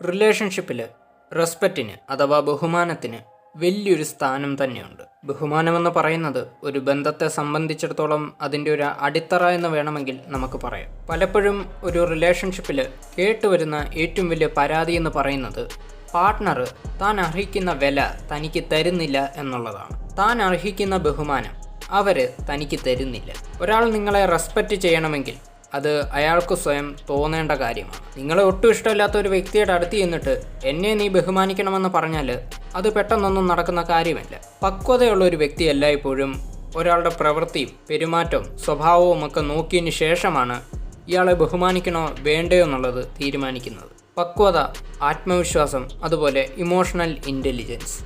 റിലേഷൻഷിപ്പിൽ റെസ്പെക്റ്റിന് അഥവാ ബഹുമാനത്തിന് വലിയൊരു സ്ഥാനം തന്നെയുണ്ട്. ബഹുമാനമെന്ന് പറയുന്നത് ഒരു ബന്ധത്തെ സംബന്ധിച്ചിടത്തോളം അതിൻ്റെ ഒരു അടിത്തറ എന്ന് വേണമെങ്കിൽ നമുക്ക് പറയാം. പലപ്പോഴും ഒരു റിലേഷൻഷിപ്പിൽ കേട്ടുവരുന്ന ഏറ്റവും വലിയ പരാതി എന്ന് പറയുന്നത് പാർട്ട്ണർ താൻ അർഹിക്കുന്ന വില തനിക്ക് തരുന്നില്ല എന്നുള്ളതാണ്. താൻ അർഹിക്കുന്ന ബഹുമാനം അവർ തനിക്ക് തരുന്നില്ല. ഒരാൾ നിങ്ങളെ റെസ്പെക്റ്റ് ചെയ്യണമെങ്കിൽ അത് അയാൾക്ക് സ്വയം തോന്നേണ്ട കാര്യമാണ്. നിങ്ങളെ ഒട്ടും ഇഷ്ടമില്ലാത്ത ഒരു വ്യക്തിയുടെ അടുത്ത് ചെന്നിട്ട് എന്നെ നീ ബഹുമാനിക്കണമെന്ന് പറഞ്ഞാൽ അത് പെട്ടെന്നൊന്നും നടക്കുന്ന കാര്യമല്ല. പക്വതയുള്ള ഒരു വ്യക്തി എല്ലായ്പ്പോഴും ഒരാളുടെ പ്രവൃത്തിയും പെരുമാറ്റവും സ്വഭാവവും ഒക്കെ നോക്കിയതിന് ശേഷമാണ് ഇയാളെ ബഹുമാനിക്കണോ വേണ്ടയോ എന്നുള്ളത് തീരുമാനിക്കുന്നത്. പക്വത, ആത്മവിശ്വാസം, അതുപോലെ ഇമോഷണൽ ഇൻ്റലിജൻസ്.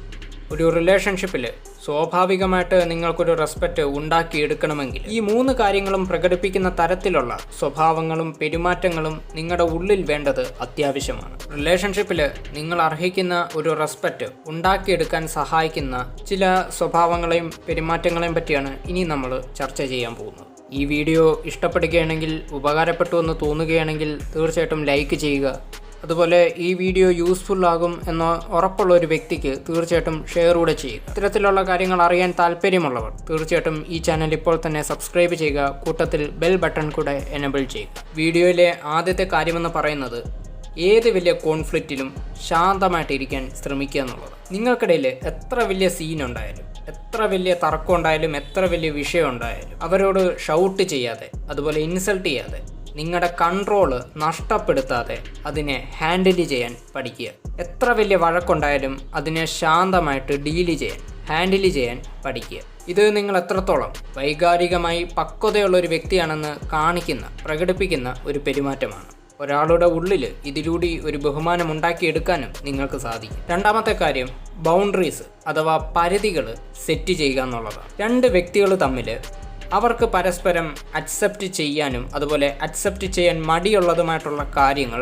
ഒരു റിലേഷൻഷിപ്പിൽ സ്വാഭാവികമായിട്ട് നിങ്ങൾക്കൊരു റെസ്പെക്റ്റ് ഉണ്ടാക്കിയെടുക്കണമെങ്കിൽ ഈ 3 കാര്യങ്ങളും പ്രകടിപ്പിക്കുന്ന തരത്തിലുള്ള സ്വഭാവങ്ങളും പെരുമാറ്റങ്ങളും നിങ്ങളുടെ ഉള്ളിൽ വേണ്ടത് അത്യാവശ്യമാണ്. റിലേഷൻഷിപ്പിൽ നിങ്ങൾ അർഹിക്കുന്ന ഒരു റെസ്പെക്റ്റ് ഉണ്ടാക്കിയെടുക്കാൻ സഹായിക്കുന്ന ചില സ്വഭാവങ്ങളെയും പെരുമാറ്റങ്ങളെയും പറ്റിയാണ് ഇനി നമ്മൾ ചർച്ച ചെയ്യാൻ പോകുന്നത്. ഈ വീഡിയോ ഇഷ്ടപ്പെടുകയാണെങ്കിൽ, ഉപകാരപ്പെട്ടു എന്ന് തോന്നുകയാണെങ്കിൽ തീർച്ചയായിട്ടും ലൈക്ക് ചെയ്യുക. അതുപോലെ ഈ വീഡിയോ യൂസ്ഫുൾ ആകും എന്ന് ഉറപ്പുള്ള ഒരു വ്യക്തിക്ക് തീർച്ചയായിട്ടും ഷെയർ കൂടെ ചെയ്യുക. ഇത്തരത്തിലുള്ള കാര്യങ്ങൾ അറിയാൻ താല്പര്യമുള്ളവർ തീർച്ചയായിട്ടും ഈ ചാനൽ ഇപ്പോൾ തന്നെ സബ്സ്ക്രൈബ് ചെയ്യുക. കൂട്ടത്തിൽ ബെൽ ബട്ടൺ കൂടെ എനേബിൾ ചെയ്യുക. വീഡിയോയിലെ ആദ്യത്തെ കാര്യമെന്ന് പറയുന്നത് ഏത് വലിയ കോൺഫ്ലിക്റ്റിലും ശാന്തമായിട്ടിരിക്കാൻ ശ്രമിക്കുക എന്നുള്ളത്. നിങ്ങൾക്കിടയിൽ എത്ര വലിയ സീൻ ഉണ്ടായാലും, എത്ര വലിയ തർക്കം ഉണ്ടായാലും, എത്ര വലിയ വിഷയം ഉണ്ടായാലും അവരോട് ഷൗട്ട് ചെയ്യാതെ, അതുപോലെ ഇൻസൾട്ട് ചെയ്യാതെ, നിങ്ങളുടെ കൺട്രോള് നഷ്ടപ്പെടുത്താതെ അതിനെ ഹാൻഡിൽ ചെയ്യാൻ പഠിക്കുക. എത്ര വലിയ വഴക്കുണ്ടായാലും അതിനെ ശാന്തമായിട്ട് ഹാൻഡിൽ ചെയ്യാൻ പഠിക്കുക. ഇത് നിങ്ങൾ എത്രത്തോളം വൈകാരികമായി പക്വതയുള്ള ഒരു വ്യക്തിയാണെന്ന് പ്രകടിപ്പിക്കുന്ന ഒരു പെരുമാറ്റമാണ്. ഒരാളുടെ ഉള്ളിൽ ഇതിലൂടെ ഒരു ബഹുമാനം ഉണ്ടാക്കിയെടുക്കാനും നിങ്ങൾക്ക് സാധിക്കും. രണ്ടാമത്തെ കാര്യം ബൗണ്ടറീസ് അഥവാ പരിധികൾ സെറ്റ് ചെയ്യുക എന്നുള്ളതാണ്. 2 വ്യക്തികൾ തമ്മിൽ അവർക്ക് പരസ്പരം അക്സെപ്റ്റ് ചെയ്യാനും അതുപോലെ അക്സെപ്റ്റ് ചെയ്യാൻ മടിയുള്ളതുമായിട്ടുള്ള കാര്യങ്ങൾ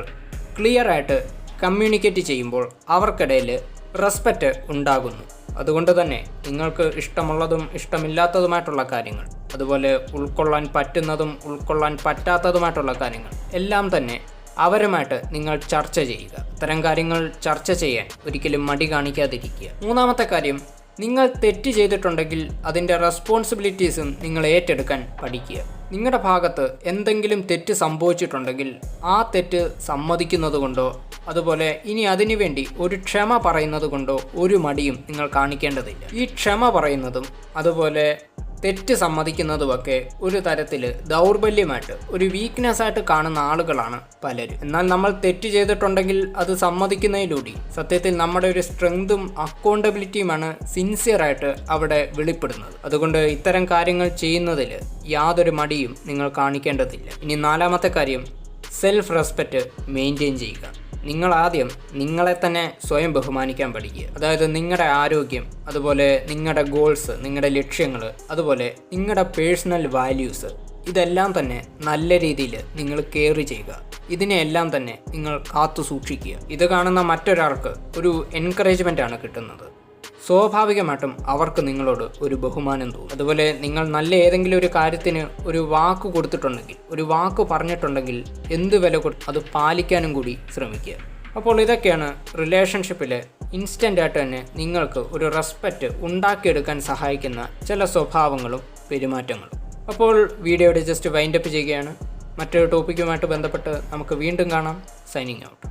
ക്ലിയറായിട്ട് കമ്മ്യൂണിക്കേറ്റ് ചെയ്യുമ്പോൾ അവർക്കിടയിൽ റെസ്പെക്റ്റ് ഉണ്ടാകുന്നു. അതുകൊണ്ട് തന്നെ നിങ്ങൾക്ക് ഇഷ്ടമുള്ളതും ഇഷ്ടമില്ലാത്തതുമായിട്ടുള്ള കാര്യങ്ങൾ, അതുപോലെ ഉൾക്കൊള്ളാൻ പറ്റുന്നതും ഉൾക്കൊള്ളാൻ പറ്റാത്തതുമായിട്ടുള്ള കാര്യങ്ങൾ എല്ലാം തന്നെ അവരുമായിട്ട് നിങ്ങൾ ചർച്ച ചെയ്യുക. ഇത്തരം കാര്യങ്ങൾ ചർച്ച ചെയ്യാൻ ഒരിക്കലും മടി കാണിക്കാതിരിക്കുക. മൂന്നാമത്തെ കാര്യം, നിങ്ങൾ തെറ്റ് ചെയ്തിട്ടുണ്ടെങ്കിൽ അതിൻ്റെ റെസ്പോൺസിബിലിറ്റീസും നിങ്ങൾ ഏറ്റെടുക്കാൻ പഠിക്കുക. നിങ്ങളുടെ ഭാഗത്ത് എന്തെങ്കിലും തെറ്റ് സംഭവിച്ചിട്ടുണ്ടെങ്കിൽ ആ തെറ്റ് സമ്മതിക്കുന്നത് കൊണ്ടോ അതുപോലെ ഇനി അതിനു വേണ്ടി ഒരു ക്ഷമ പറയുന്നത് കൊണ്ടോ ഒരു മടിയും നിങ്ങൾ കാണിക്കേണ്ടതില്ല. ഈ ക്ഷമ പറയുന്നതും അതുപോലെ തെറ്റ് സമ്മതിക്കുന്നതുമൊക്കെ ഒരു തരത്തിൽ ദൗർബല്യമായിട്ട്, ഒരു വീക്ക്നെസ് ആയിട്ട് കാണുന്ന ആളുകളാണ് പലരും. എന്നാൽ നമ്മൾ തെറ്റ് ചെയ്തിട്ടുണ്ടെങ്കിൽ അത് സമ്മതിക്കുന്നതിലൂടെ സത്യത്തിൽ നമ്മുടെ ഒരു സ്ട്രെങ്തും അക്കൗണ്ടബിലിറ്റിയുമാണ് സിൻസിയറായിട്ട് അവിടെ വെളിപ്പെടുന്നത്. അതുകൊണ്ട് ഇത്തരം കാര്യങ്ങൾ ചെയ്യുന്നതിൽ യാതൊരു മടിയും നിങ്ങൾ കാണിക്കേണ്ടതില്ല. ഇനി 4ാമത്തെ കാര്യം, സെൽഫ് റെസ്പെക്റ്റ് മെയിൻറ്റെയിൻ ചെയ്യുക. നിങ്ങൾ ആദ്യം നിങ്ങളെ തന്നെ സ്വയം ബഹുമാനിക്കാൻ പഠിക്കുക. അതായത് നിങ്ങളുടെ ആരോഗ്യം, അതുപോലെ നിങ്ങളുടെ ഗോൾസ്, നിങ്ങളുടെ ലക്ഷ്യങ്ങൾ, അതുപോലെ നിങ്ങളുടെ പേഴ്സണൽ വാല്യൂസ്, ഇതെല്ലാം തന്നെ നല്ല രീതിയിൽ നിങ്ങൾ കെയർ ചെയ്യുക. ഇതിനെയെല്ലാം തന്നെ നിങ്ങൾ കാത്തു സൂക്ഷിക്കുക. ഇത് കാണുന്ന മറ്റൊരാൾക്ക് ഒരു എൻകറേജ്മെൻ്റ് ആണ് കിട്ടുന്നത്. സ്വാഭാവികമായിട്ടും അവർക്ക് നിങ്ങളോട് ഒരു ബഹുമാനം തോന്നും. അതുപോലെ നിങ്ങൾ നല്ല ഏതെങ്കിലും ഒരു കാര്യത്തിന് ഒരു വാക്ക് കൊടുത്തിട്ടുണ്ടെങ്കിൽ, ഒരു വാക്ക് പറഞ്ഞിട്ടുണ്ടെങ്കിൽ എന്ത് വില കൊടുത്ത് അത് പാലിക്കാനും കൂടി ശ്രമിക്കുക. അപ്പോൾ ഇതൊക്കെയാണ് റിലേഷൻഷിപ്പിൽ ഇൻസ്റ്റൻ്റായിട്ട് തന്നെ നിങ്ങൾക്ക് ഒരു റെസ്പെക്റ്റ് ഉണ്ടാക്കിയെടുക്കാൻ സഹായിക്കുന്ന ചില സ്വഭാവങ്ങളും പെരുമാറ്റങ്ങളും. അപ്പോൾ വീഡിയോയുടെ ജസ്റ്റ് വൈൻഡപ്പ് ചെയ്യുകയാണ്. മറ്റൊരു ടോപ്പിക്കുമായിട്ട് ബന്ധപ്പെട്ട് നമുക്ക് വീണ്ടും കാണാം. Signing out.